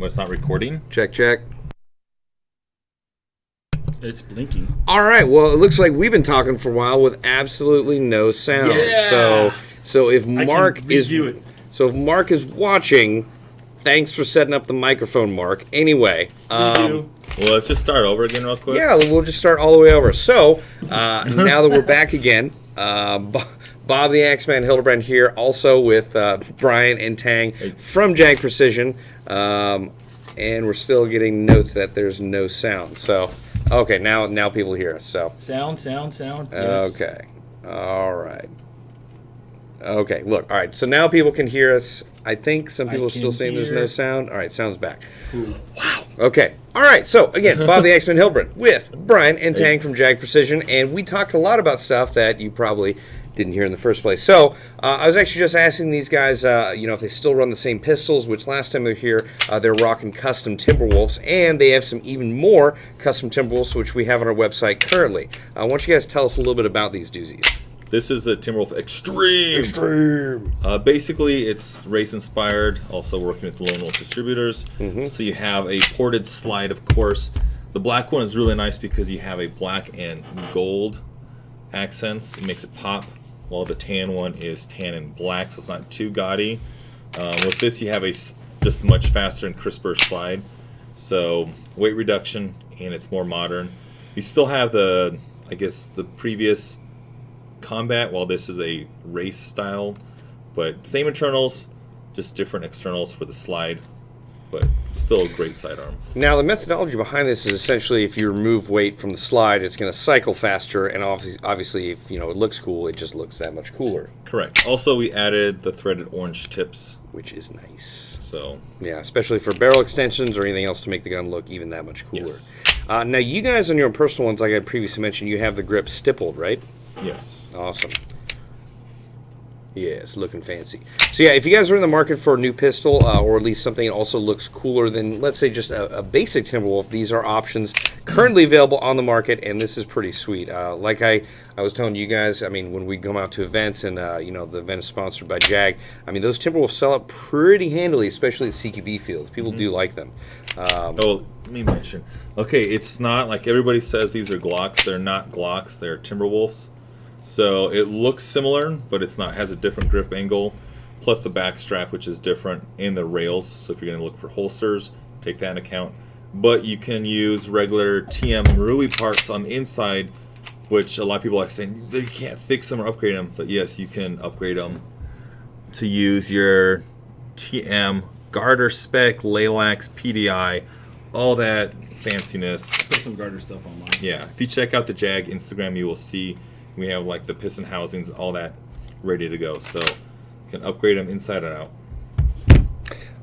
it's not recording. Check, check. It's blinking. All right. Well, it looks like we've been talking for a while with absolutely no sound. Yeah. So if Mark if Mark is watching, thanks for setting up the microphone, Mark. Anyway, Well, let's just start over again real quick. yeah, we'll just start all the way over. So now that we're back again, Bob the Axeman Hildebrand here, also with Brian and Tang from Jag Precision, and we're still getting notes that there's no sound. So, okay, now people hear us. So sound. Yes. okay, all right, okay. Look, all right. So now people can hear us. I think some people are still saying there's no sound. All right, sound's back. Cool. Wow. Okay. All right. So again, Bob the Axeman Hildebrand with Brian and Tang from Jag Precision, and we talked a lot about stuff that you probably didn't hear in the first place. So I was actually just asking these guys, if they still run the same pistols, which last time they were here, they're rocking custom Timberwolves, and they have some even more custom Timberwolves, which we have on our website currently. Why don't you guys tell us a little bit about these doozies? This is the Timberwolf Extreme. Basically, it's race-inspired, also working with Lone Wolf distributors. So you have a ported slide, of course. The black one is really nice because you have a black and gold accents. It makes it pop, while the tan one is tan and black, so it's not too gaudy. With this, you have a just much faster and crisper slide. So weight reduction, and it's more modern. You still have the previous combat, while this is a race style, but same internals, just different externals for the slide, but still a great sidearm. Now, the methodology behind this is essentially if you remove weight from the slide, it's going to cycle faster, and obviously if it looks cool, it just looks that much cooler. Correct. Also, we added the threaded orange tips, which is nice. So yeah, especially for barrel extensions or anything else to make the gun look even that much cooler. Yes. Now, you guys on your own personal ones, like I previously mentioned, you have the grip stippled, right? Yes. Awesome. Yes, looking fancy. So yeah, if you guys are in the market for a new pistol, or at least something that also looks cooler than, let's say, just a basic Timberwolf, these are options currently available on the market, and this is pretty sweet. Like I was telling you guys, I mean, when we come out to events, and the event is sponsored by Jag, I mean, those Timberwolves sell up pretty handily, especially at CQB fields. People do like them. Let me mention. Okay, it's not like everybody says these are Glocks. They're not Glocks. They're Timberwolves. So it looks similar, but it's not. It has a different grip angle, plus the back strap, which is different, and the rails. So if you're going to look for holsters, take that into account. But you can use regular TM Marui parts on the inside, which a lot of people like saying you can't fix them or upgrade them. But yes, you can upgrade them to use your TM garter spec, Laylax, PDI, all that fanciness. Put some garter stuff on mine. Yeah, if you check out the Jag Instagram, you will see we have like the piston housings, all that ready to go. So you can upgrade them inside and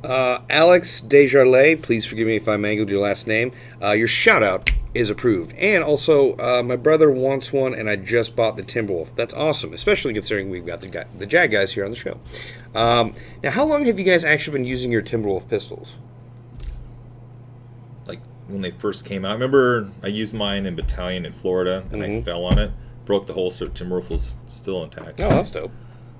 out. Alex Desjardins, please forgive me if I mangled your last name. Your shout out is approved. And also, my brother wants one, and I just bought the Timberwolf. That's awesome, especially considering we've got the Jag guys here on the show. Now, how long have you guys actually been using your Timberwolf pistols? Like when they first came out. I remember I used mine in battalion in Florida, and I fell on it. Broke the holster. Timberwolf was still intact. Oh, that's dope.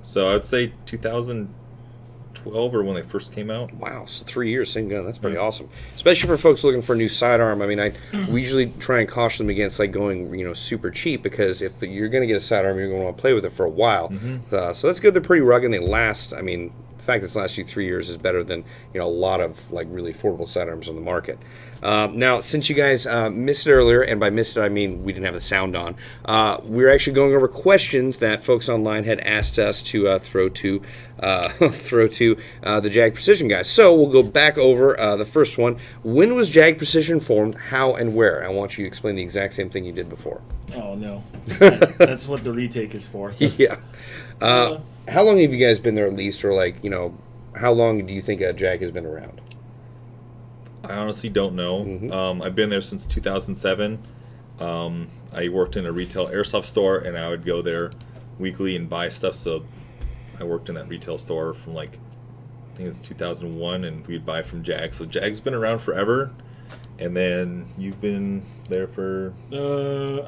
So I'd say 2012 or when they first came out. Wow, so 3 years, same gun. That's pretty awesome. Especially for folks looking for a new sidearm. I mean, we usually try and caution them against like going, super cheap, because if you're going to get a sidearm, you're going to want to play with it for a while. So that's good. They're pretty rugged and they last. I mean, the fact that it's last you 3 years is better than a lot of like really affordable sidearms on the market. Now, since you guys missed it earlier, and by missed it I mean we didn't have the sound on, we're actually going over questions that folks online had asked us to throw to the Jag Precision guys. So we'll go back over the first one. When was Jag Precision formed? How and where? I want you to explain the exact same thing you did before. Oh no, that's what the retake is for. Yeah. How long have you guys been there at least, or like how long do you think Jag has been around? I honestly don't know. I've been there since 2007. I worked in a retail airsoft store, and I would go there weekly and buy stuff. So I worked in that retail store from I think it was 2001, and we'd buy from Jag. So Jag's been around forever. And then you've been there for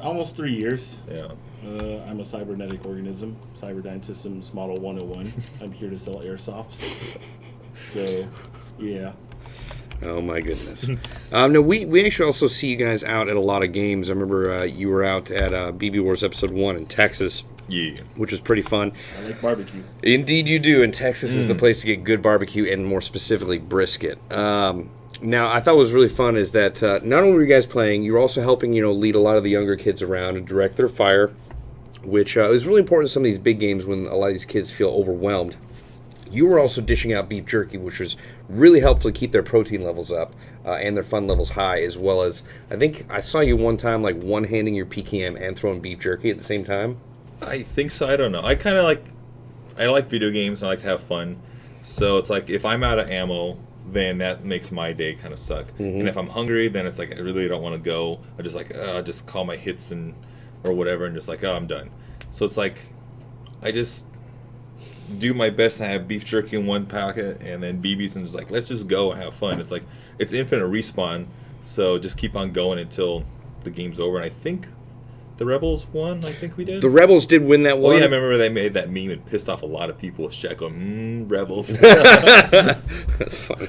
almost 3 years. Yeah. I'm a cybernetic organism, Cyberdyne Systems Model 101. I'm here to sell airsofts. So, yeah. Oh my goodness. No, we actually also see you guys out at a lot of games. I remember you were out at BB Wars Episode 1 in Texas. Yeah. Which was pretty fun. I like barbecue. Indeed you do, and Texas is the place to get good barbecue, and more specifically brisket. Now, I thought what was really fun is that not only were you guys playing, you were also helping, lead a lot of the younger kids around and direct their fire, which is really important in some of these big games when a lot of these kids feel overwhelmed. You were also dishing out beef jerky, which was really helpful to keep their protein levels up and their fun levels high, as well as, I think I saw you one time, like, one-handing your PKM and throwing beef jerky at the same time. I think so. I don't know. I kind of I like video games. I like to have fun. So it's like if I'm out of ammo, then that makes my day kind of suck. And if I'm hungry, then it's like I really don't want to go. I just call my hits or whatever, and just like, oh, I'm done. So it's like I just do my best and I have beef jerky in one packet and then BBs, and just like, let's just go and have fun. It's like it's infinite respawn. So just keep on going until the game's over. And I think the Rebels won, I think we did. The Rebels did win that one. Oh, yeah, I remember they made that meme and pissed off a lot of people with Shaq going, Rebels. That's funny.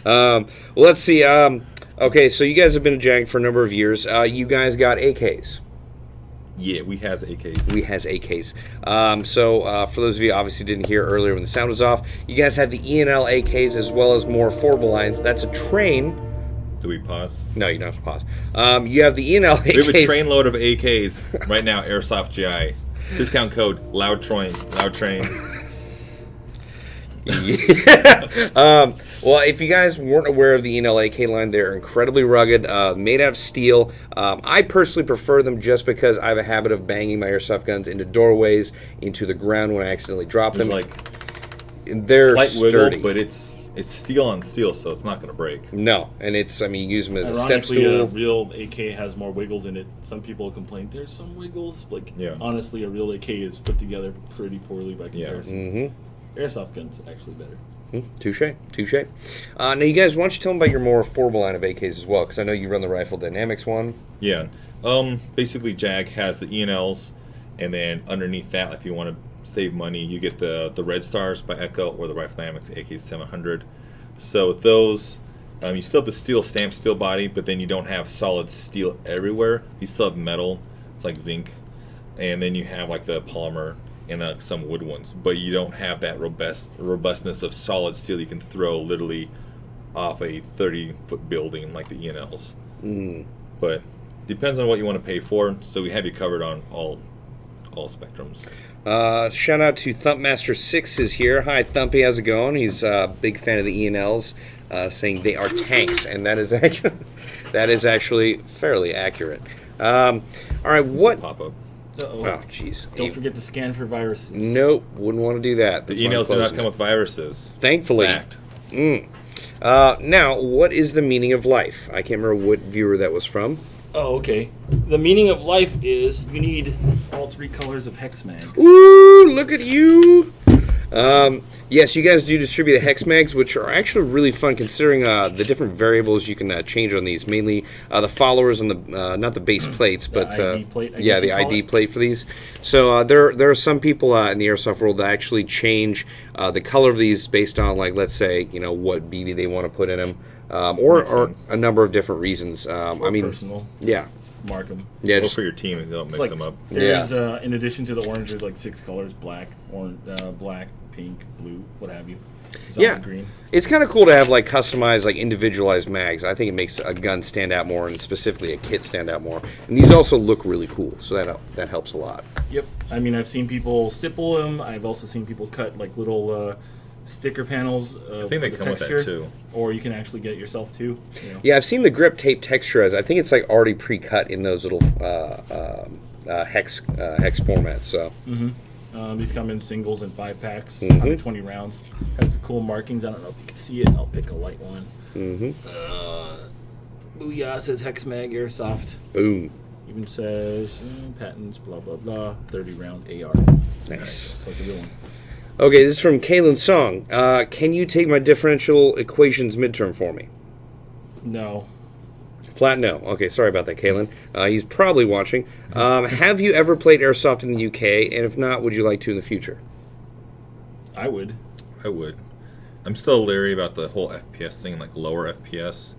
Well, let's see. Okay, so you guys have been a Jag for a number of years. You guys got AKs. Yeah, we has AKs. We has AKs. So for those of you who obviously didn't hear earlier when the sound was off, you guys have the ENL AKs as well as more affordable lines. That's a train. Do we pause? No, you don't have to pause. You have the ENL AKs. We have a train load of AKs right now, Airsoft GI. Discount code, Loud Train. Yeah. Well, if you guys weren't aware of the ENL AK line, they're incredibly rugged, made out of steel. I personally prefer them just because I have a habit of banging my airsoft guns into doorways, into the ground when I accidentally drop them. There's they're slight sturdy. wiggle, but it's steel on steel, so it's not going to break. No, and you use them as a step Ironically, stool. a real AK has more wiggles in it. Some people complain there's some wiggles. Honestly, a real AK is put together pretty poorly by comparison. Airsoft guns actually better. Touche. Now, you guys, why don't you tell them about your more affordable line of AKs as well? Because I know you run the Rifle Dynamics one. Yeah. Basically, Jag has the ENLs, and then underneath that, if you want to save money, you get the Red Stars by Echo or the Rifle Dynamics AK700. So with those, you still have the stamped steel body, but then you don't have solid steel everywhere. You still have metal. It's like zinc. And then you have like the polymer and some wood ones, but you don't have that robustness of solid steel you can throw literally off a 30-foot building like the ENLs. But depends on what you want to pay for, so we have you covered on all spectrums. Shout out to Thumpmaster6 is here. Hi Thumpy, how's it going? He's a big fan of the ENLs, saying they are tanks, and that is actually fairly accurate. All right, what Pop up. Uh-oh. Oh, jeez. Don't forget to scan for viruses. Nope, wouldn't want to do that. The That's why I'm ENLs do not closing come it. with viruses. Thankfully. Fact. Now, what is the meaning of life? I can't remember what viewer that was from. Oh, okay. The meaning of life is you need all three colors of hex mags. Ooh, look at you! Yes, you guys do distribute the hex mags, which are actually really fun considering the different variables you can change on these. Mainly the followers and the not the base plates, but ID plate, I yeah, guess the you call ID it. plate for these. So there are some people in the airsoft world that actually change the color of these based on, like, let's say, what BB they want to put in them, or sense. a number of different reasons. I mean, Personal. yeah, Mark them. yeah, Or just, for your team, and don't mix Like, them up. there's in addition to the orange, there's like 6 colors: black, orange, black, pink, blue, what have you. yeah. Green. It's kind of cool to have like customized, like individualized mags. I think it makes a gun stand out more, and specifically a kit stand out more. And these also look really cool, so that helps a lot. Yep. I mean, I've seen people stipple them. I've also seen people cut like little sticker panels. I think they come with that too. Or you can actually get it yourself too. Yeah, I've seen the grip tape texturized. I think it's like already pre-cut in those little hex formats. So. These come in singles and 5-packs, 120 rounds. Has cool markings. I don't know if you can see it. I'll pick a light one. Booyah says Hex Mag Airsoft. Boom. Even says patents, blah, blah, blah. 30 round AR. Nice. It's like a real one. Okay, this is from Kalen Song. Can you take my differential equations midterm for me? No. Flat no. Okay, sorry about that, Kalen. He's probably watching. Have you ever played Airsoft in the UK? And if not, would you like to in the future? I would. I would. I'm still leery about the whole FPS thing, like lower FPS,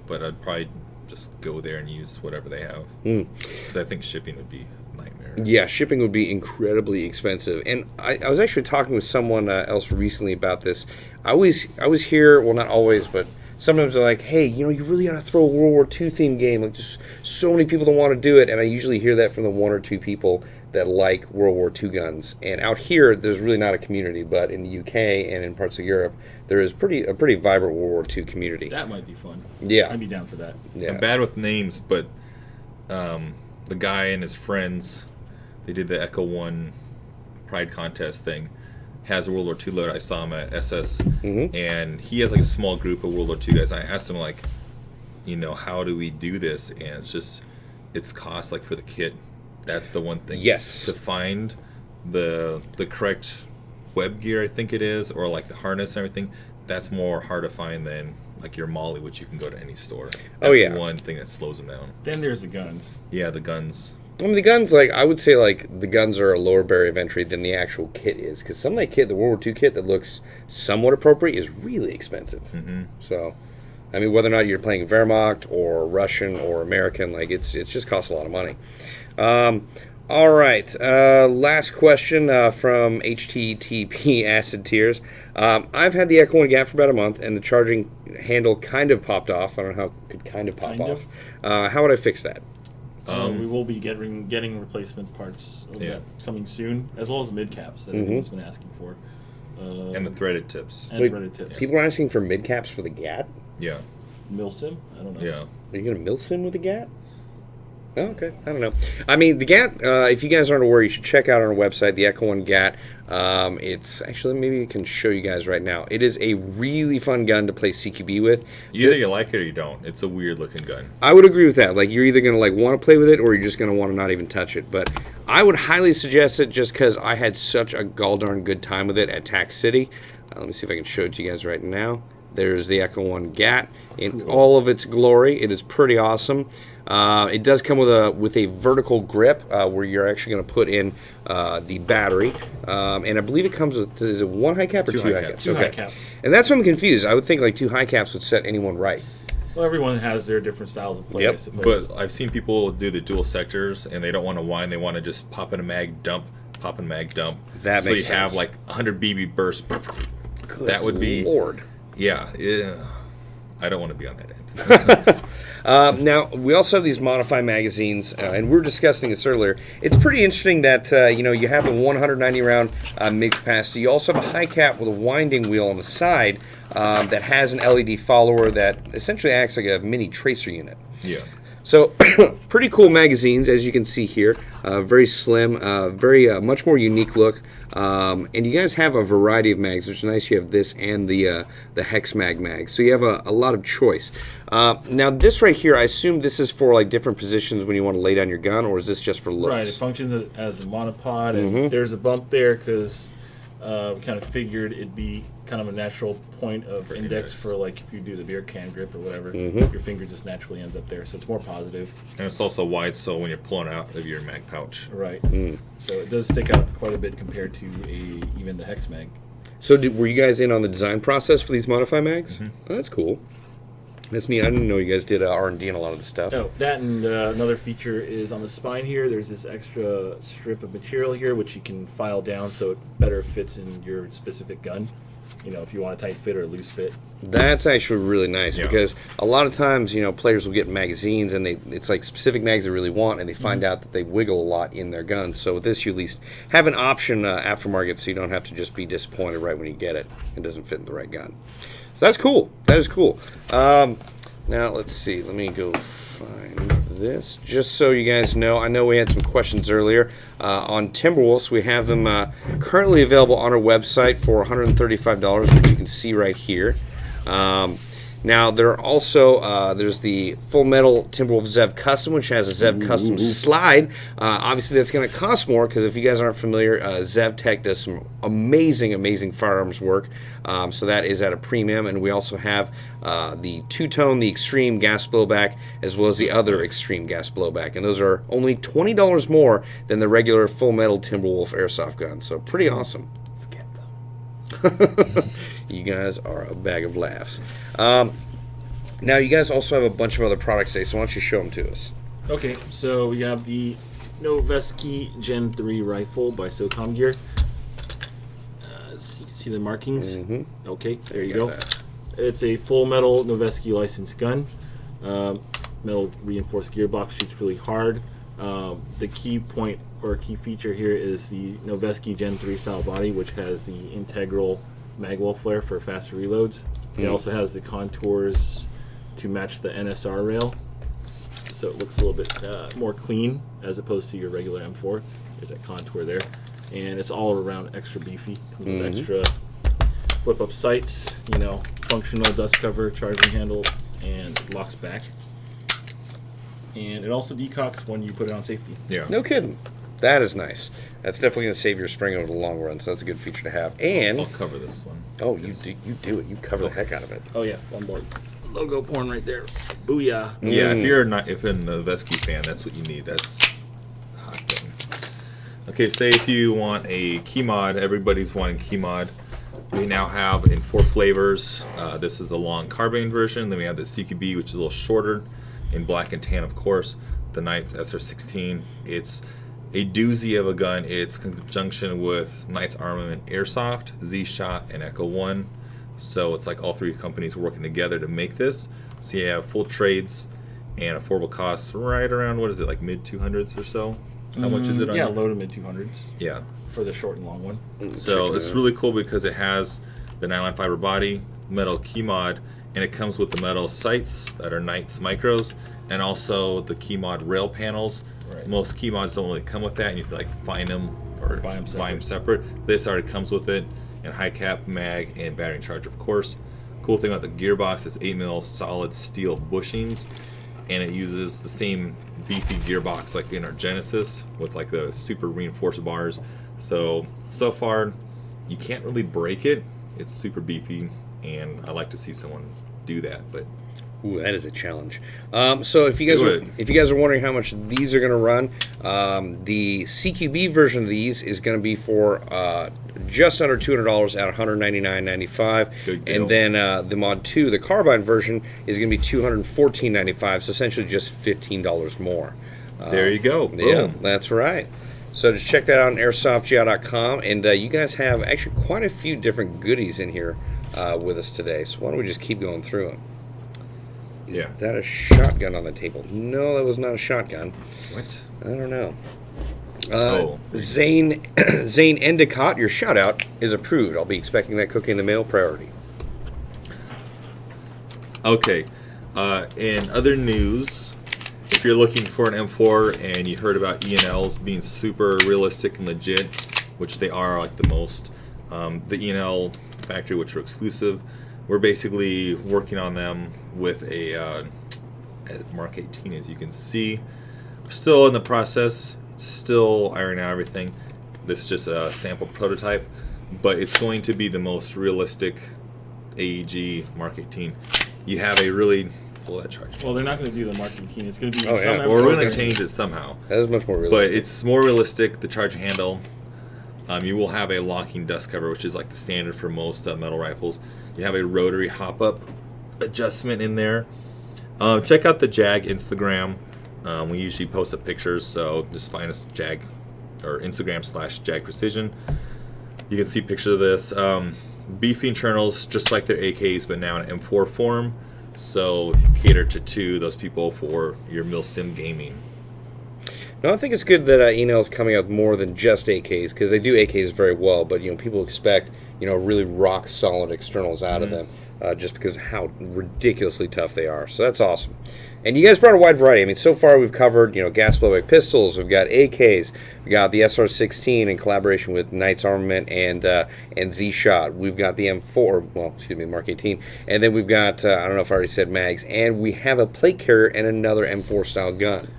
but I'd probably just go there and use whatever they have. Because I think shipping would be a nightmare. Yeah, shipping would be incredibly expensive. And I was actually talking with someone else recently about this. I always hear, well, not always, but sometimes they're like, hey, you really got to throw a World War II themed game. Like, there's so many people that want to do it. And I usually hear that from the one or two people that like World War II guns. And out here, there's really not a community. But in the UK and in parts of Europe, there is a pretty vibrant World War II community. That might be fun. Yeah. I'd be down for that. Yeah. I'm bad with names, but the guy and his friends, they did the Echo1 Pride contest thing, has a World War II load. I saw him at SS, and he has like a small group of World War II guys. I asked him, like, how do we do this? And it's cost, like, for the kit. That's the one thing. Yes. To find the correct web gear, I think it is, or like the harness and everything, that's more hard to find than like your Molly, which you can go to any store. That's one thing that slows them down. Then there's the guns. Yeah, the guns. I mean, the guns, like, I would say, like, the guns are a lower barrier of entry than the actual kit is. Because some of that kit, the World War II kit that looks somewhat appropriate, is really expensive. So, I mean, whether or not you're playing Wehrmacht or Russian or American, like, it's just costs a lot of money. All right. Last question from HTTP Acid Tears. I've had the Echo1 GAT for about a month, and the charging handle kind of popped off. I don't know how it could kind of pop off. How would I fix that? We will be getting replacement parts of that coming soon, as well as the mid caps that everyone's been asking for. And the threaded tips. People are asking for mid caps for the GAT? Yeah. Milsim? I don't know. Yeah. Are you going to milsim with the GAT? Oh, okay. I don't know. I mean, the GAT, if you guys aren't aware, you should check out our website, the Echo1 GAT. It's actually, maybe we can show you guys right now. It is a really fun gun to play CQB with. Either you like it or you don't. It's a weird looking gun. I would agree with that. Like, you're either going to want to play with it or you're just going to want to not even touch it. But I would highly suggest it just because I had such a gall-darn good time with it at Tax City. Let me see if I can show it to you guys right now. There's the Echo1 GAT in all of its glory. It is pretty awesome. It does come with a vertical grip where you're actually going to put in the battery. And I believe it comes with, is it one high cap or two high caps? Two high caps. And that's what I'm confused. I would think like two high caps would set anyone right. Well, everyone has their different styles of play, I suppose. But I've seen people do the dual sectors, and they don't want to wind. They want to just pop in a mag, dump, pop in mag, dump. That makes sense. So you have like 100 BB bursts. That would be... Lord. Yeah. I don't want to be on that end. Now, we also have these Modify magazines, and we were discussing this earlier. It's pretty interesting that, you have a 190-round mid capacity. You also have a high cap with a winding wheel on the side that has an LED follower that essentially acts like a mini tracer unit. Yeah. So, pretty cool magazines, as you can see here. Very slim, very much more unique look. And you guys have a variety of mags, which is nice. You have this and the Hex mags. So you have a lot of choice. Now, this right here, I assume this is for like different positions when you want to lay down your gun, or is this just for looks? Right, it functions as a monopod, and there's a bump there because we kind of figured it'd be kind of a natural point of index for like if you do the beer can grip or whatever, your finger just naturally ends up there, so it's more positive. And it's also wide, so when you're pulling out of your mag pouch. Right. So it does stick out quite a bit compared to even the Hex mag. So were you guys in on the design process for these Modify mags? Oh, that's cool. That's neat. I didn't know you guys did R&D on a lot of this stuff. Oh, that and another feature is on the spine here, there's this extra strip of material here which you can file down so it better fits in your specific gun. If you want a tight fit or a loose fit. That's actually really nice because a lot of times, players will get magazines and it's like specific mags they really want, and they find out that they wiggle a lot in their guns. So with this, you at least have an option aftermarket, so you don't have to just be disappointed right when you get it. It doesn't fit in the right gun. So that's cool. That is cool. Now let's see. Let me go find this just so you guys know. I know we had some questions earlier on Timberwolves. We have them currently available on our website for $135, which you can see right here. Now, there are also, there's the Full Metal Timberwolf Zev Custom, which has a Zev Custom slide. Obviously, that's going to cost more because if you guys aren't familiar, Zev Tech does some amazing firearms work. So that is at a premium. And we also have the two-tone, the Extreme gas blowback, as well as the other Extreme gas blowback. And those are only $20 more than the regular Full Metal Timberwolf airsoft gun. So pretty awesome. Let's get them. You guys are a bag of laughs. Now, you guys also have a bunch of other products today, so why don't you show them to us? Okay, so we have the Noveske Gen 3 rifle by SOCOM Gear. So you can see the markings. Mm-hmm. Okay, there you go. It's a full metal Noveske licensed gun. Metal reinforced gearbox, shoots really hard. The key point or key feature here is the Noveske Gen 3 style body, which has the integral magwell flare for faster reloads. It also has the contours to match the NSR rail, so it looks a little bit more clean as opposed to your regular M4. There's that contour there, and it's all around extra beefy. Comes with extra flip-up sights, functional dust cover, charging handle, and locks back. And it also decocks when you put it on safety. Yeah. No kidding. That is nice. That's definitely going to save your spring over the long run, so that's a good feature to have. And I'll cover this one. oh, you do it. You cover the heck out of it. Oh yeah, one more logo porn right there. Booyah. Yeah, if you're a Noveske fan, that's what you need. That's a hot thing. Okay, say if you want a key mod, everybody's wanting key mod. We now have in 4 flavors. This is the long carbine version. Then we have the CQB, which is a little shorter, in black and tan, of course. The Knight's SR16. It's a doozy of a gun. It's in conjunction with Knight's Armament Airsoft, Z-Shot, and Echo1. So it's like all 3 companies working together to make this. So you have full trades and affordable costs right around, what is it, like mid-200s or so? How much is it on Yeah, low to mid-200s. Yeah. For the short and long one. So it's really cool because it has the nylon fiber body, metal key mod, and it comes with the metal sights that are Knight's micros, and also the key mod rail panels. Right. Most key mods don't really come with that, and you have to like find them or Buy 'em separate. This already comes with it, and high cap mag and battery charger, of course. Cool thing about the gearbox is 8mm solid steel bushings, and it uses the same beefy gearbox like in our Genesis with like the super reinforced bars. So far, you can't really break it. It's super beefy, and I like to see someone do that. But ooh, that is a challenge. So if you guys are wondering how much these are going to run, the CQB version of these is going to be for just under $200 at $199.95, and then the Mod 2, the carbine version, is going to be $214.95. So essentially just $15 more. there you go. Boom. Yeah, that's right. So just check that out on airsoftga.com, and you guys have actually quite a few different goodies in here with us today. So why don't we just keep going through them? Is that a shotgun on the table? No, that was not a shotgun. What? I don't know. Oh. Zane Endicott, your shout out is approved. I'll be expecting that cookie in the mail priority. Okay. In other news, if you're looking for an M4 and you heard about ENLs being super realistic and legit, which they are like the most, the ENL factory, which are exclusive, we're basically working on them with a Mark 18, as you can see. We're still in the process, still ironing out everything. This is just a sample prototype, but it's going to be the most realistic AEG Mark 18. You have a really pull that charge. Well, they're not going to do the Mark 18. It's going to be Oh, some yeah. Or we're going to change it somehow. That is much more realistic. But it's more realistic, the charge handle. You will have a locking dust cover, which is like the standard for most metal rifles. You have a rotary hop-up adjustment in there. Check out the Jag Instagram. We usually post up pictures, so just find us Jag or Instagram/Jag Precision. You can see pictures of this. Beefy internals, just like their AKs, but now in M4 form. So cater to those people for your mil-sim gaming. No, I think it's good that ENL is coming out more than just AKs, because they do AKs very well, but people expect really rock solid externals out of them, just because of how ridiculously tough they are. So that's awesome. And you guys brought a wide variety. I mean, so far we've covered gas blowback pistols, we've got AKs, we got the SR16 in collaboration with Knight's Armament and Z-Shot. We've got the M4, Mark 18, and then we've got I don't know if I already said mags, and we have a plate carrier and another M4 style gun.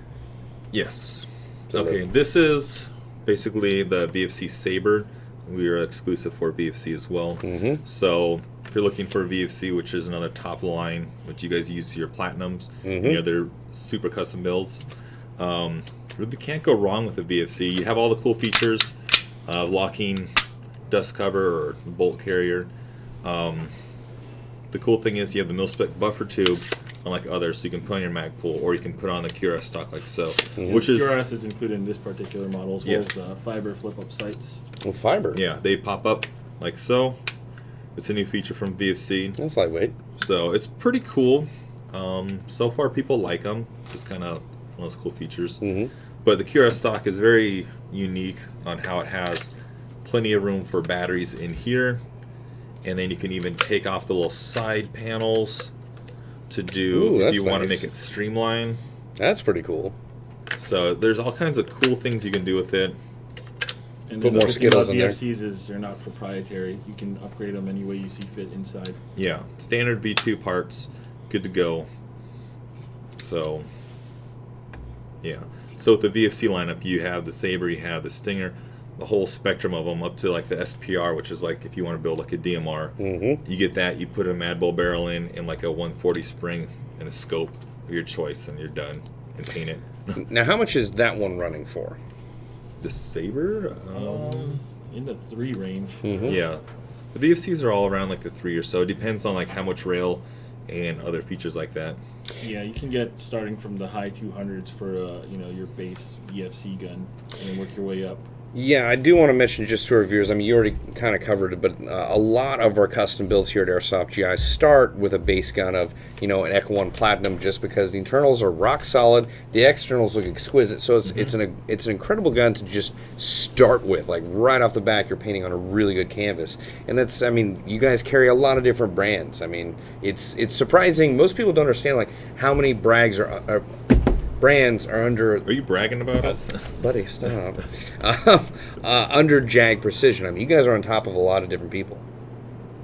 Yes. Okay, this is basically the VFC Saber. We are exclusive for VFC as well. So if you're looking for a VFC, which is another top line, which you guys use your Platinums, they're super custom builds. Really can't go wrong with a VFC. You have all the cool features of locking dust cover or bolt carrier. The cool thing is you have the mil-spec buffer tube, unlike others, so you can put on your mag pull, or you can put on the QRS stock like so. Which is QRS is included in this particular model, as well as fiber flip-up sights. Well, fiber. Yeah, they pop up like so. It's a new feature from VFC. That's lightweight. So it's pretty cool. So far, people like them. It's kind of one of those cool features. But the QRS stock is very unique on how it has plenty of room for batteries in here. And then you can even take off the little side panels to do if you want to make it streamline. That's pretty cool. So there's all kinds of cool things you can do with it. And put more Skittles in there. VFCs is they're not proprietary. You can upgrade them any way you see fit inside. Yeah, standard V2 parts, good to go. So, yeah. So with the VFC lineup, you have the Saber, you have the Stinger, the whole spectrum of them, up to like the SPR, which is like if you want to build like a DMR. You get that, you put a Mad Bull barrel in like a 140 spring and a scope of your choice, and you're done, and paint it. Now, how much is that one running for? The Saber? In the 3 range. Yeah. The VFCs are all around like the 3 or so. It depends on like how much rail and other features like that. Yeah, you can get starting from the high 200s for your base VFC gun, and work your way up. Yeah, I do want to mention just to our viewers, I mean, you already kind of covered it, but a lot of our custom builds here at Airsoft GI start with a base gun of, an Echo 1 Platinum, just because the internals are rock solid, the externals look exquisite, so it's an incredible gun to just start with, like right off the bat, you're painting on a really good canvas. And that's, I mean, you guys carry a lot of different brands. I mean, it's surprising. Most people don't understand, like, how many brands are under... Are you bragging about us? Buddy, stop. Under Jag Precision. I mean, you guys are on top of a lot of different people.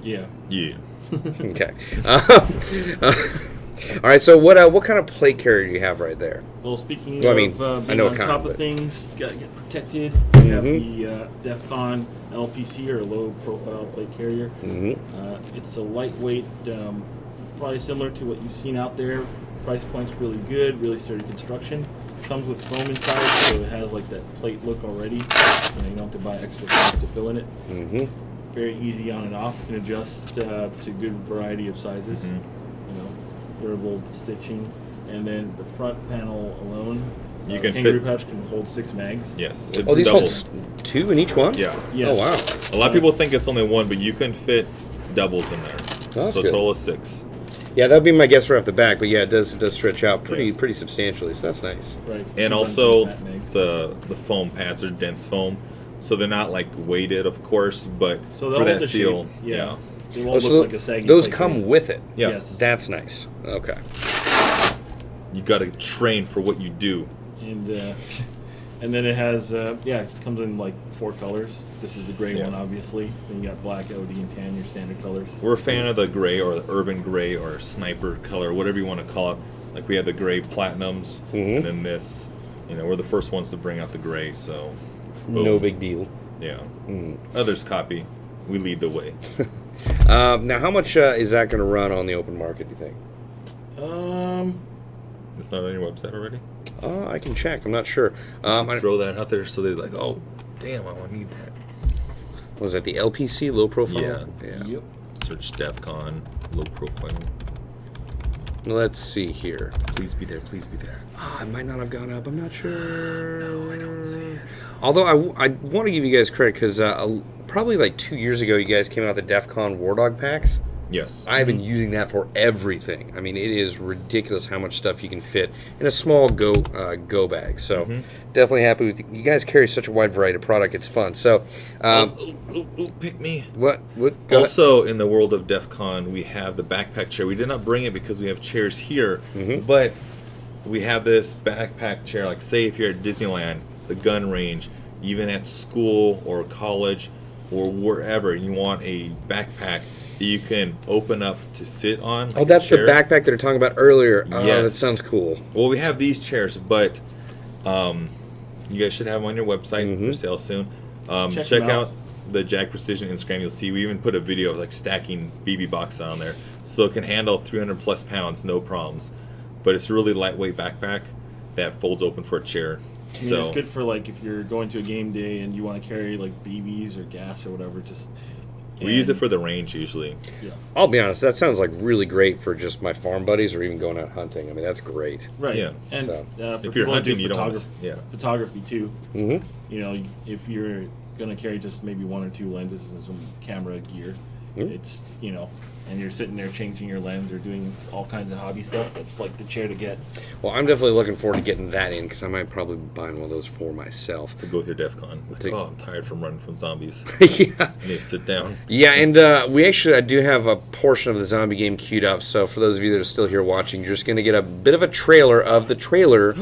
Yeah. Yeah. Okay. All right, so what kind of plate carrier do you have right there? Well, speaking Well, I of mean, I being know on it kind top of, of but- things, you gotta get protected. We have the DEF CON LPC, or low profile plate carrier. It's a lightweight, probably similar to what you've seen out there. Price point's really good, really sturdy construction. Comes with foam inside, so it has like that plate look already. You don't have to buy extra things to fill in it. Very easy on and off. Can adjust to good variety of sizes. Durable stitching, and then the front panel alone. You can kangaroo fit... pouch can hold 6 mags. Yes. Oh, these hold doubles. 2 in each one? Yeah. Yes. Oh, wow. A lot of people think it's only 1, but you can fit doubles in there. Oh, that's so a good. total of 6. Yeah, that would be my guess right off the back, but yeah, it does stretch out pretty substantially, so that's nice. Right. And also the foam pads are dense foam, so they're not like weighted, of course, but So they'll for hold that the feel, shape. Yeah. They Oh, won't so look like a saggy those plate come carrier. with it? Yeah. Yes. That's nice. Okay. You got to train for what you do. And then it has it comes in like 4 colors. This is the gray Yeah. one, obviously. Then you got black, OD, and tan, your standard colors. We're a fan of the gray or the urban gray or sniper color, whatever you want to call it. Like we have the gray platinums, and then this. We're the first ones to bring out the gray, so boom. No big deal. Yeah. Others copy. We lead the way. Now, how much is that going to run on the open market, do you think? It's not on your website already? I can check. I'm not sure. I Throw that out there so they're like, oh, damn, I want to need that. Was that the LPC, low profile? Yeah. Yep. Search DEF CON, low profile. Let's see here. Please be there. Please be there. I might not have gone up. I'm not sure. No, I don't see it. Although I want to give you guys credit because probably like 2 years ago, you guys came out with the DEF CON War Dog packs. Yes. I've been using that for everything. I mean, it is ridiculous how much stuff you can fit in a small go bag. So definitely happy with you guys. Carry such a wide variety of product. It's fun. So pick me. what? Go Also, in the world of DEF CON, we have the backpack chair. We did not bring it because we have chairs here, but we have this backpack chair. Like, say if you're at Disneyland, the gun range, even at school or college or wherever, you want a backpack that you can open up to sit on. Like that's the chair. backpack that we were talking about earlier. Oh, Yes. that sounds cool. Well, we have these chairs, but you guys should have them on your website for sale soon. Check Check them out. out the Jag Precision Instagram. You'll see we even put a video of like stacking BB boxes on there, so it can handle 300 plus pounds, no problems. But it's a really lightweight backpack that folds open for a chair. I mean, it's good for like if you're going to a game day and you want to carry like BBs or gas or whatever. We use it for the range usually. Yeah. I'll be honest, that sounds like really great for just my farm buddies or even going out hunting. I mean, that's great. Right. Yeah. And for if you're hunting, you don't want photography too. Mm-hmm. You know, if you're going to carry just maybe 1 or 2 lenses and some camera gear, it's, you know, and you're sitting there changing your lens or doing all kinds of hobby stuff, that's like the chair to get. Well, I'm definitely looking forward to getting that in because I might probably be buying one of those for myself. To go through DEF CON. Like, I'm tired from running from zombies. Yeah. I need to sit down. Yeah, and I do have a portion of the zombie game queued up, so for those of you that are still here watching, you're just going to get a bit of a trailer of the trailer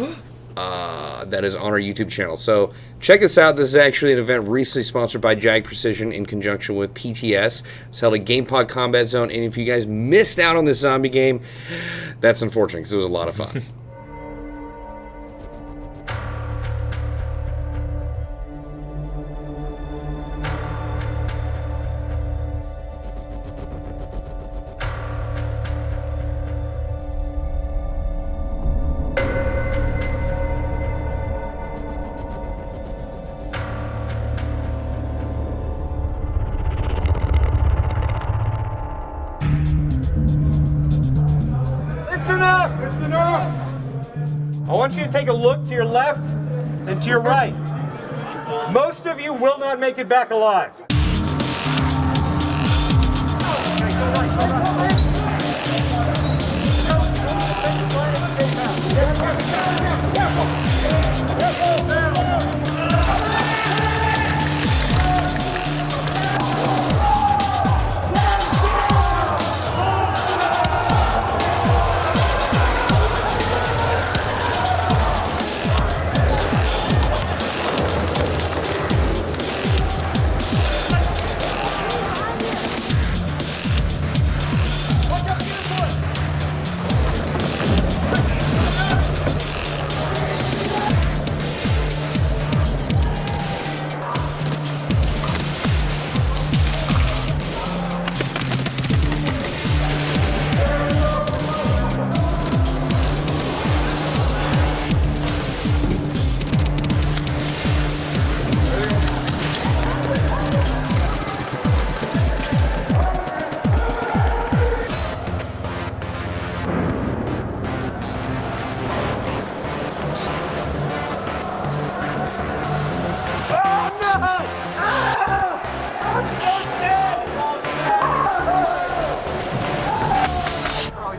that is on our YouTube channel. So check this out. This is actually an event recently sponsored by Jag Precision in conjunction with PTS. It's held at GamePod Combat Zone, and if you guys missed out on this zombie game, that's unfortunate because it was a lot of fun. Listen up! I want you to take a look to your left and to your right. Most of you will not make it back alive.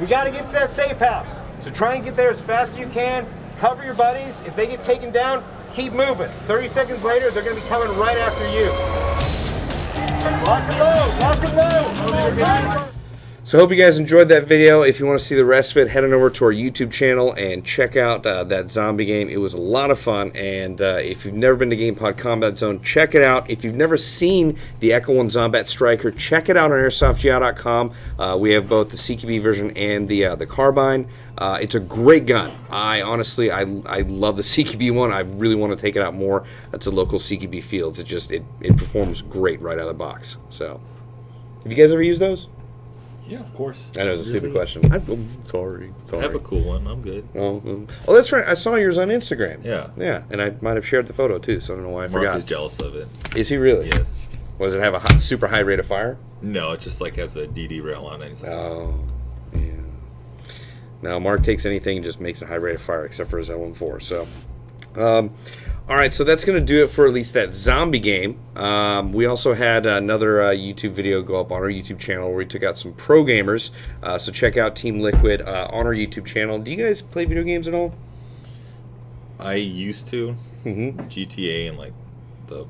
We got to get to that safe house. So try and get there as fast as you can. Cover your buddies. If they get taken down, keep moving. 30 seconds later, they're going to be coming right after you. Lock and load! Lock and load! So I hope you guys enjoyed that video. If you want to see the rest of it, head on over to our YouTube channel and check out that zombie game. It was a lot of fun, and if you've never been to GamePod Combat Zone, check it out. If you've never seen the Echo1 Zombat Striker, check it out on airsoftga.com. We have both the CQB version and the carbine. It's a great gun. I honestly love the CQB one. I really want to take it out more to local CQB fields. It performs great right out of the box. So, have you guys ever used those? Yeah, of course. I know it's a stupid question. I'm sorry. I have a cool one. I'm good. Oh, that's right. I saw yours on Instagram. Yeah. Yeah, and I might have shared the photo too, so I don't know why I Mark forgot. is jealous of it. Is he really? Yes. Does it have a super high rate of fire? No, it just like has a DD rail on it. He's like, Oh, yeah. Now, Mark takes anything and just makes a high rate of fire, except for his L14. So, all right, so that's going to do it for at least that zombie game. We also had another YouTube video go up on our YouTube channel where we took out some pro gamers. So check out Team Liquid on our YouTube channel. Do you guys play video games at all? I used to. GTA and like the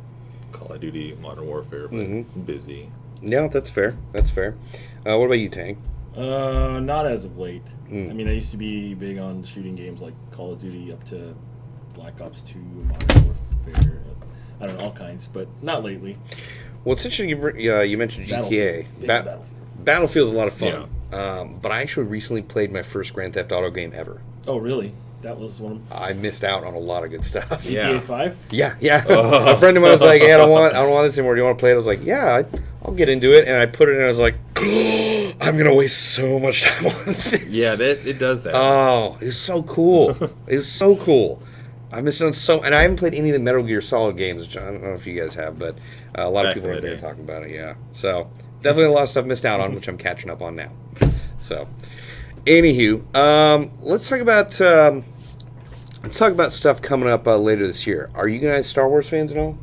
Call of Duty Modern Warfare, but I'm busy. Yeah, that's fair. That's fair. What about you, Tank? Not as of late. I mean, I used to be big on shooting games like Call of Duty up to Black Ops 2, Modern Warfare, I don't know, all kinds, but not lately. Well, it's interesting you mentioned GTA. Battlefield's a lot of fun. Yeah. But I actually recently played my first Grand Theft Auto game ever. Oh, really? That was one of I missed out on a lot of good stuff. GTA 5? Yeah. A friend of mine was like, "Hey, I don't want this anymore. Do you want to play it?" I was like, "Yeah, I'll get into it." And I put it in and I was like, I'm going to waste so much time on this. Yeah, it does that. Oh, it's so cool. It's so cool. I missed out on and I haven't played any of the Metal Gear Solid games, which I don't know if you guys have, but a lot of people are there talking about it, yeah. So, definitely a lot of stuff missed out on, which I'm catching up on now. So, anywho, let's talk about stuff coming up later this year. Are you guys Star Wars fans at all?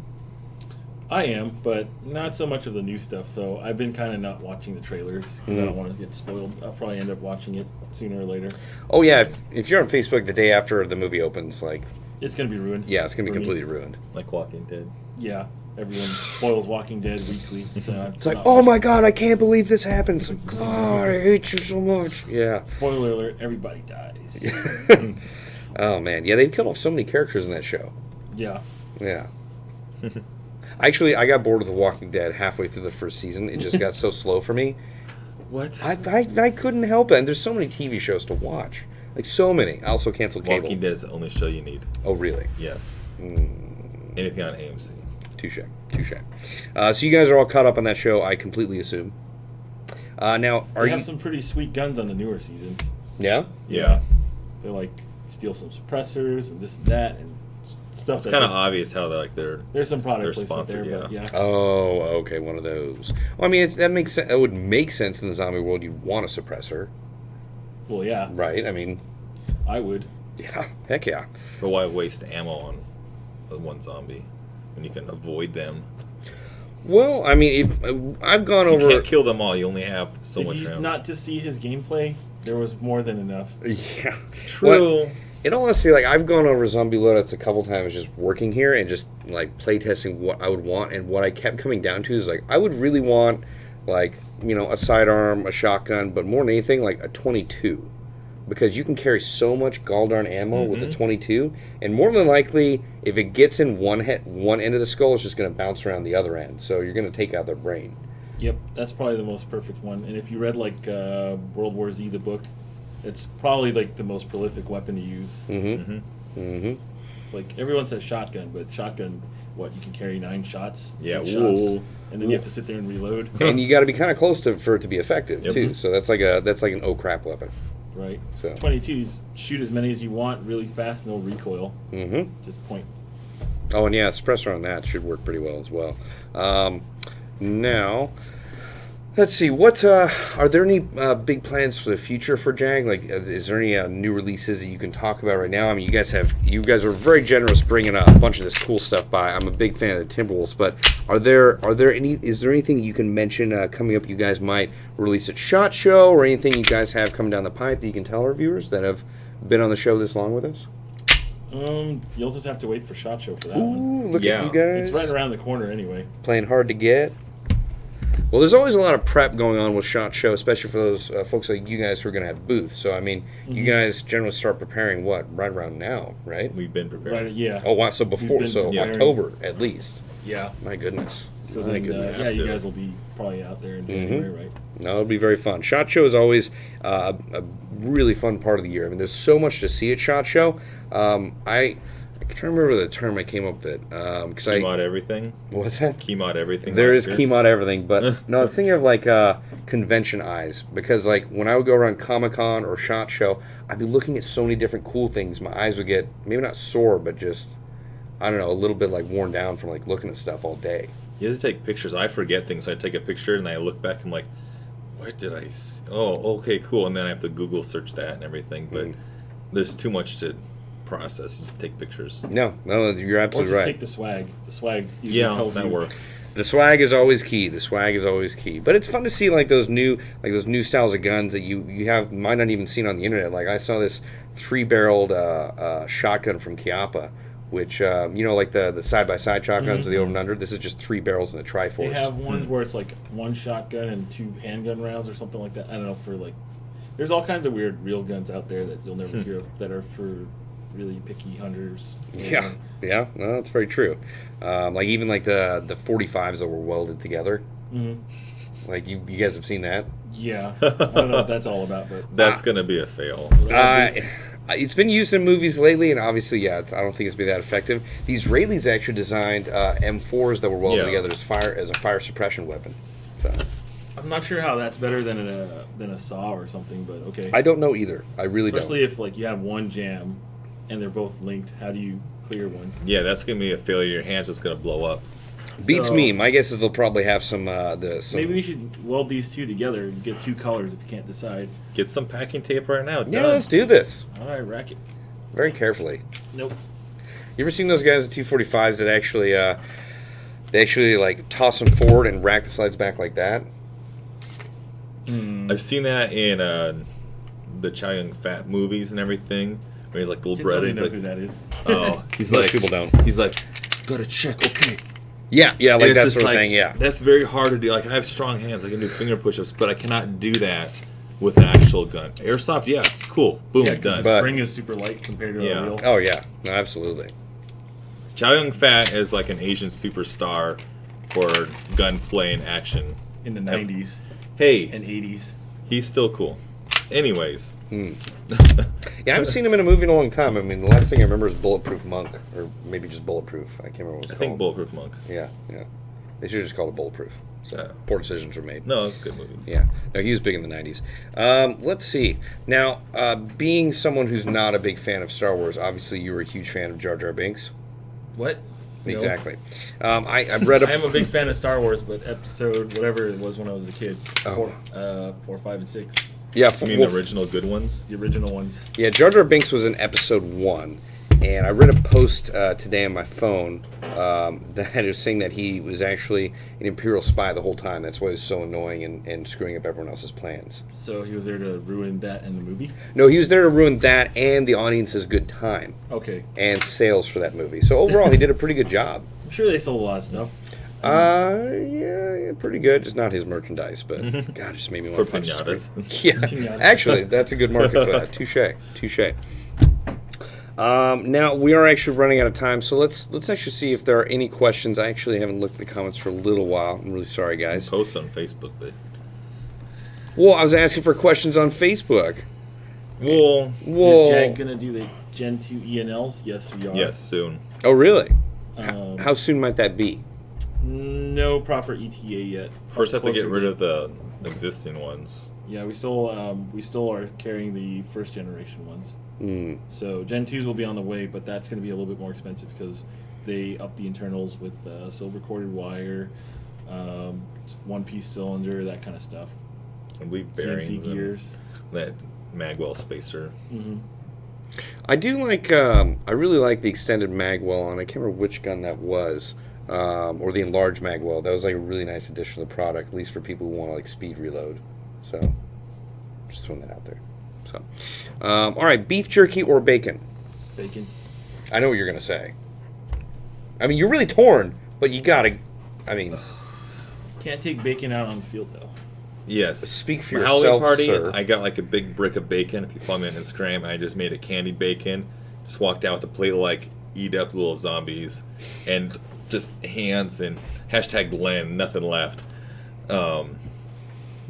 I am, but not so much of the new stuff. So I've been kind of not watching the trailers because I don't want to get spoiled. I'll probably end up watching it sooner or later. Oh yeah, if you're on Facebook the day after the movie opens, like it's gonna be ruined. Yeah, it's gonna be completely ruined. Like Walking Dead. Yeah, everyone spoils Walking Dead weekly. So it's like, oh my god, I can't believe this happened. It's like, God, I hate you so much. Yeah. Spoiler alert: everybody dies. Oh man, yeah, they've killed off so many characters in that show. Yeah. Yeah. Actually, I got bored of The Walking Dead halfway through the first season. It just got so slow for me. What? I couldn't help it. And there's so many TV shows to watch. Like, so many. I also canceled cable. Walking Dead is the only show you need. Oh, really? Yes. Anything on AMC. Touche. So you guys are all caught up on that show, I completely assume. Now, they have some pretty sweet guns on the newer seasons. Yeah? Yeah. They, like, steal some suppressors and this and that and stuff. It's kind of obvious how there's some product placement there, but yeah. Oh, okay, one of those. Well, I mean, that makes sense. It would make sense in the zombie world. You'd want a suppressor. Well, yeah. Right. I mean, I would. Yeah. Heck yeah. But why waste ammo on one zombie when you can avoid them? Well, I mean, if I've gone over. You can't kill them all. You only have so much ammo. Not to see his gameplay, there was more than enough. Yeah. True. Well, in all honesty, like, I've gone over zombie loadouts a couple times just working here and just, like, playtesting what I would want, and what I kept coming down to is, like, I would really want, like, you know, a sidearm, a shotgun, but more than anything, like, a 22. Because you can carry so much galldarn ammo with the 22, and more than likely, if it gets in one end of the skull, it's just going to bounce around the other end, so you're going to take out their brain. Yep, that's probably the most perfect one. And if you read, like, World War Z, the book, it's probably, like, the most prolific weapon to use. It's like, everyone says shotgun, but shotgun, what, you can carry 9 shots? Yeah, shots, and then you have to sit there and reload. And you got to be kind of close to for it to be effective, too. So that's like an oh crap weapon. Right. So 22s, shoot as many as you want, really fast, no recoil. Just point. Oh, and yeah, suppressor on that should work pretty well as well. Now, let's see. What are there any big plans for the future for Jag? Like, is there any new releases that you can talk about right now? I mean, you guys are very generous bringing a bunch of this cool stuff by. I'm a big fan of the Timberwolves, but is there anything you can mention coming up? You guys might release at SHOT Show, or anything you guys have coming down the pipe that you can tell our viewers that have been on the show this long with us? You'll just have to wait for SHOT Show for that Ooh, one. Look at you guys. It's right around the corner anyway. Playing hard to get. Well, there's always a lot of prep going on with SHOT Show, especially for those folks like you guys who are going to have booths. So, I mean, you guys generally start preparing, right around now, right? We've been preparing. Right, yeah. Oh, wow, so before, October at least. Yeah. My goodness. So My then, goodness. you guys will be probably out there in January, right? No, it'll be very fun. SHOT Show is always a really fun part of the year. I mean, there's so much to see at SHOT Show. I can't remember the term I came up with. Keymod everything? What's that? Keymod everything. There is Keymod everything, but no, I was thinking of like convention eyes, because like when I would go around Comic-Con or SHOT Show, I'd be looking at so many different cool things. My eyes would get, maybe not sore, but just, I don't know, a little bit like worn down from like looking at stuff all day. You have to take pictures. I forget things. I take a picture and I look back and I'm like, what did I see? Oh, okay, cool. And then I have to Google search that and everything. But there's too much to process. You just take pictures. No, you're absolutely right. Take the swag. The swag usually tells you. Works. The swag is always key. But it's fun to see like those new styles of guns that you might not even seen on the internet. Like I saw this 3-barreled shotgun from Chiappa, which like the side-by-side shotguns or the over and under. This is just 3 barrels in a Triforce. They have ones where it's like 1 shotgun and 2 handgun rounds or something like that. I don't know, for like, there's all kinds of weird real guns out there that you'll never hear of that are for really picky hunters. Yeah, no, that's very true. Like even like the 45s that were welded together. Like you guys have seen that? Yeah, I don't know what that's all about, but that's gonna be a fail. It's been used in movies lately, and obviously, I don't think it's been that effective. These Israelis actually designed M4s that were welded together as a fire suppression weapon. So I'm not sure how that's better than a saw or something, but okay. I don't know either. I really Especially if like you have one jam and they're both linked. How do you clear one. Yeah, that's gonna be a failure. Your hand's just gonna blow up. Beats So- me. My guess is they'll probably have some. Maybe we should weld these two together and get two colors if you can't decide. Get some packing tape right now. Yeah, Done. let's do this All right, rack it. very carefully. Nope. You ever seen those guys with 245s that actually, they actually like toss them forward and rack the slides back like that? I've seen that in the Chow Yun Fat movies and everything. Where he's like little Kids bread. don't And even he's know like, who that is. oh, he's Most like, people don't. He's like, gotta check. Okay. Yeah, And like it's that just sort of like, thing. Yeah. That's very hard to do. Like I have strong hands. I can do finger push-ups, but I cannot do that with an actual gun. Airsoft, yeah, it's cool. Boom, Yeah, 'cause done. the spring is super light compared to Yeah. a real. Oh yeah, no, absolutely. Chow Yun Fat is like an Asian superstar for gunplay and action. In the 90s Hey, and 80s. he's still cool. Anyways, Yeah, I haven't seen him in a movie in a long time. I mean, the last thing I remember is Bulletproof Monk, or maybe just Bulletproof. I can't remember what it's I called. think Bulletproof Monk. Yeah. They should have just called it Bulletproof. So Yeah. poor decisions were made. No, it's a good movie. Yeah. No, he was big in the 90s. Let's see. Now, being someone who's not a big fan of Star Wars, obviously you were a huge fan of Jar Jar Binks. What? No. Exactly. I've read I am a big fan of Star Wars, but episode whatever it was when I was a kid, Oh. 4, 5, and 6, Yeah, I mean, the original good ones. the original ones. Yeah, Jar Jar Binks was in episode 1, and I read a post today on my phone that was saying that he was actually an Imperial spy the whole time. That's why he was so annoying and screwing up everyone else's plans. So he was there to ruin that in the movie. No, he was there to ruin that and the audience's good time Okay, and sales for that movie. So overall, he did a pretty good job. I'm sure they sold a lot of stuff. Yeah, pretty good. Just not his merchandise, but God, it just made me For want to punch the screen. pinatas. Yeah, Pinatas. actually, that's a good market for that. Touche. Now we are actually running out of time, so let's actually see if there are any questions. I actually haven't looked at the comments for a little while. I'm really sorry, guys. Post on Facebook, but Well, I was asking for questions on Facebook. well, Is Jag gonna do the Gen 2 ENLs? Yes, we are. yes, soon. Oh, really? Um, How soon might that be? No proper ETA yet. First, have to get Closer rid of the existing ones. Yeah, we still are carrying the first generation ones. So Gen 2s will be on the way, but that's going to be a little bit more expensive because they up the internals with silver corded wire, one-piece cylinder, that kind of stuff. And weave bearings CNC and gears. that magwell spacer. I do like. I really like the extended magwell on. I can't remember which gun that was, or the enlarged magwell. That was like a really nice addition to the product, at least for people who want to like speed reload. So, just throwing that out there. So, all right, beef jerky or bacon? Bacon. I know what you're gonna say. I mean, you're really torn, but you gotta. I mean, Can't take bacon out on the field though. Yes. Speak for My yourself, Halloween party, sir. I got like a big brick of bacon. If you follow me on Instagram, I just made a candied bacon. Just walked out with a plate of like eat up little zombies, and just hands and hashtag Glenn, nothing left.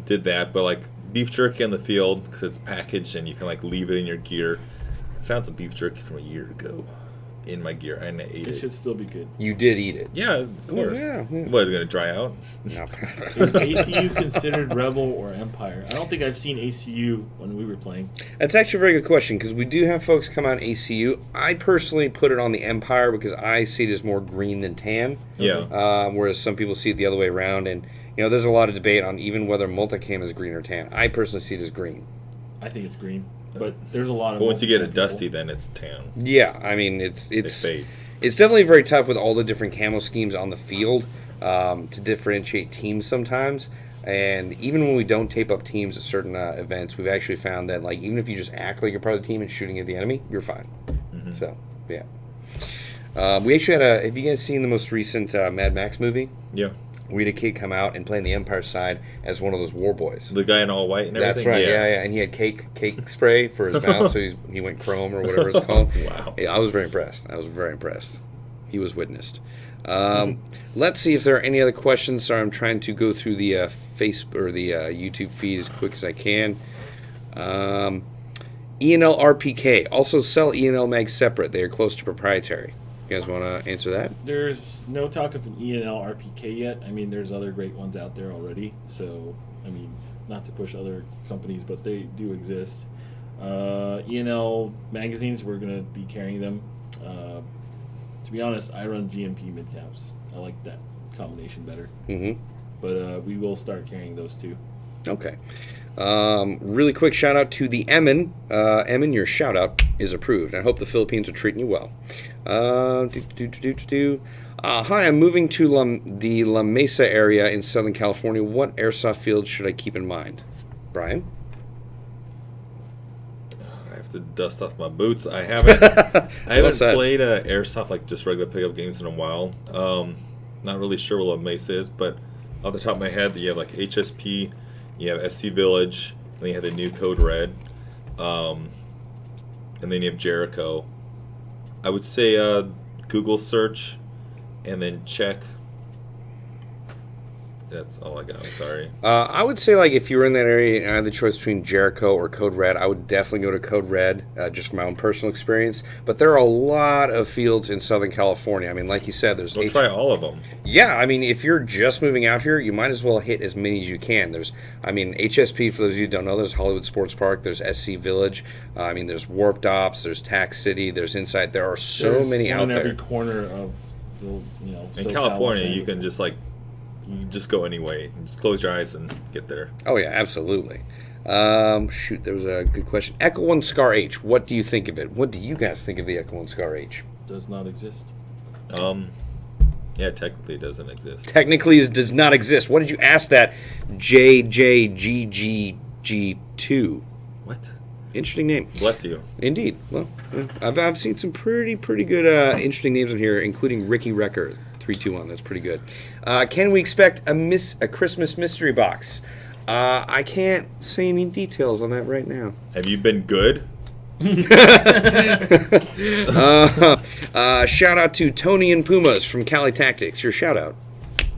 Did that, but like beef jerky on the field because it's packaged and you can like leave it in your gear. I found some beef jerky from a year ago in my gear and I ate It it. should still be good. You did eat it. Yeah, of course. Yeah. What, is it gonna dry out? No. Is ACU considered Rebel or Empire? I don't think I've seen ACU when we were playing. That's actually a very good question because we do have folks come out ACU. I personally put it on the Empire because I see it as more green than tan. Yeah. Whereas some people see it the other way around, and there's a lot of debate on even whether multicam is green or tan. I personally see it as green. I think it's green, but there's a lot of. But once you get it multi-cam dusty, then it's tan. Yeah, I mean It fades. it's definitely very tough with all the different camo schemes on the field to differentiate teams sometimes. And even when we don't tape up teams at certain events, we've actually found that like even if you just act like you're part of the team and shooting at the enemy, you're fine. So yeah, we actually had have you guys seen the most recent Mad Max movie? Yeah. We had a kid come out and play on the Empire side as one of those war boys. The guy in all white and everything? That's right, yeah. And he had cake spray for his mouth, so he went chrome or whatever it's called. Wow. Yeah, I was very impressed. He was witnessed. Let's see if there are any other questions. Sorry, I'm trying to go through the YouTube feed as quick as I can. ENL RPK. Also sell ENL mags separate. They are close to proprietary. You guys want to answer that? There's no talk of an ENL RPK yet. I mean, there's other great ones out there already. So, I mean, not to push other companies, but they do exist. ENL magazines, we're going to be carrying them. To be honest, I run GMP mid caps. I like that combination better. Mm-hmm. But we will start carrying those too. Okay. Really quick shout out to the Emin. Emin, your shout out is approved. I hope the Philippines are treating you well. Hi, I'm moving to the La Mesa area in Southern California. What airsoft fields should I keep in mind? Brian? I have to dust off my boots. I haven't played airsoft, like just regular pickup games in a while. Not really sure what La Mesa is, but off the top of my head, you have like HSP, you have SC Village, and then you have the new Code Red, and then you have Jericho. I would say Google search, and then check. That's all I got. I'm sorry. I would say, like, if you were in that area and I had the choice between Jericho or Code Red, I would definitely go to Code Red, just from my own personal experience. But there are a lot of fields in Southern California. I mean, like you said, there's... We'll try all of them. Yeah, I mean, if you're just moving out here, you might as well hit as many as you can. There's, I mean, HSP, for those of you who don't know, there's Hollywood Sports Park, there's SC Village, I mean, there's Warped Ops, there's Tax City, there's Insight. There are so many out there. There's one in every corner of the, in California, you can just, like, you just go anyway. Just close your eyes and get there. Oh, yeah, absolutely. Shoot, there was a good question. Echo1 Scar H, what do you think of it? What do you guys think of the Echo1 Scar H? Does not exist. Yeah, technically it doesn't exist. Technically it does not exist. What did you ask that? JJGGG2. What? Interesting name. Bless you. Indeed. Well, I've seen some pretty good interesting names in here, including Ricky Wrecker 321. That's pretty good. Can we expect a Christmas mystery box? I can't say any details on that right now. Have you been good? Shout out to Tony and Pumas from Cali Tactics. Your shout out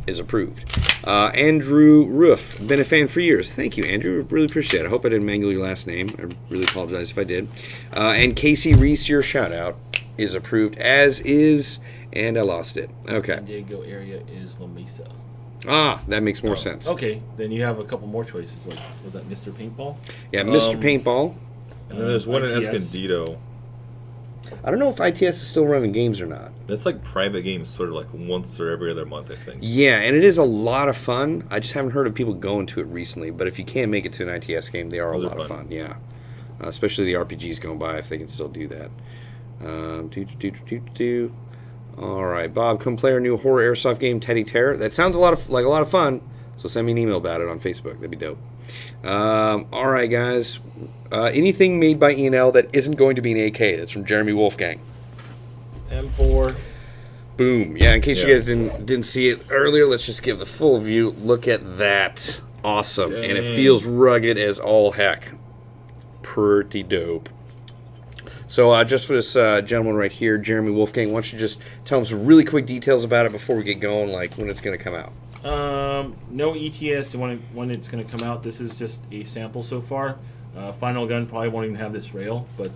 is approved. Andrew Roof, been a fan for years. Thank you, Andrew. Really appreciate it. I hope I didn't mangle your last name. I really apologize if I did. And Casey Reese, your shout out is approved, as is, and I lost it. Okay. San Diego area is La Mesa. Ah, that makes more sense. Okay, then you have a couple more choices. Like, was that Mr. Paintball? Yeah, Mr. Paintball. And then there's one in ITS. Escondido. I don't know if ITS is still running games or not. That's like private games, sort of like once or every other month, I think. Yeah, and it is a lot of fun. I just haven't heard of people going to it recently. But if you can make it to an ITS game, they are a lot of fun. Yeah, especially the RPGs going by, if they can still do that. All right, Bob, come play our new horror airsoft game, Teddy Terror. That sounds like a lot of fun. So send me an email about it on Facebook. That'd be dope. All right, guys. Anything made by ENL that isn't going to be an AK? That's from Jeremy Wolfgang. M4. Boom. Yeah, in case you guys didn't see it earlier, let's just give the full view. Look at that. Awesome. Dang. And it feels rugged as all heck. Pretty dope. So just for this gentleman right here, Jeremy Wolfgang, why don't you just tell him some really quick details about it before we get going, like when it's going to come out? No ETS when it's going to come out. This is just a sample so far. Final gun probably won't even have this rail, but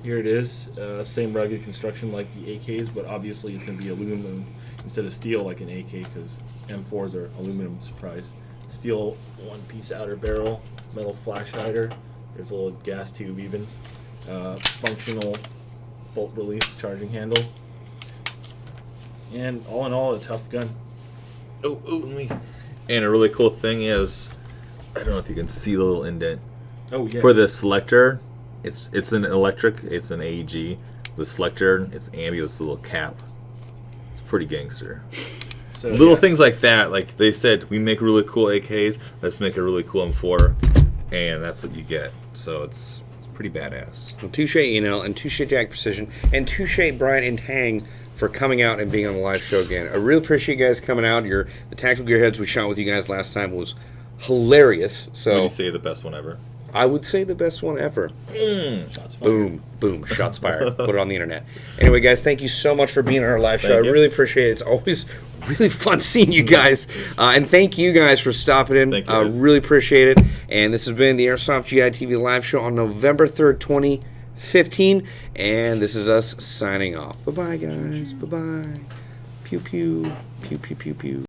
here it is. Same rugged construction like the AKs, but obviously it's going to be aluminum instead of steel like an AK, because M4s are aluminum, surprise. Steel one-piece outer barrel, metal flash hider. There's a little gas tube even. Functional bolt release charging handle. And all in all, a tough gun. And a really cool thing is, I don't know if you can see the little indent. Oh yeah. For the selector, it's an electric, it's an AEG. The selector, it's ambi with a little cap. It's pretty gangster. So, little things like that, like they said, we make really cool AKs, let's make a really cool M4, and that's what you get. So it's pretty badass. Well, touche ENL and touche Jag Precision and touche Brian and Tang for coming out and being on the live show again. I really appreciate you guys coming out. The tactical gearheads we shot with you guys last time was hilarious. So Would you say the best one ever? I would say the best one ever. Shots fired. Boom, boom, shots fired. Put it on the internet. Anyway, guys, thank you so much for being on our live show. I really appreciate it. It's always really fun seeing you guys. And thank you guys for stopping in. Thank you, I guys. really appreciate it. And this has been the Airsoft GI TV live show on November 3rd, 2015. And this is us signing off. Bye-bye, guys. Bye-bye. Pew, pew. Pew, pew, pew, pew.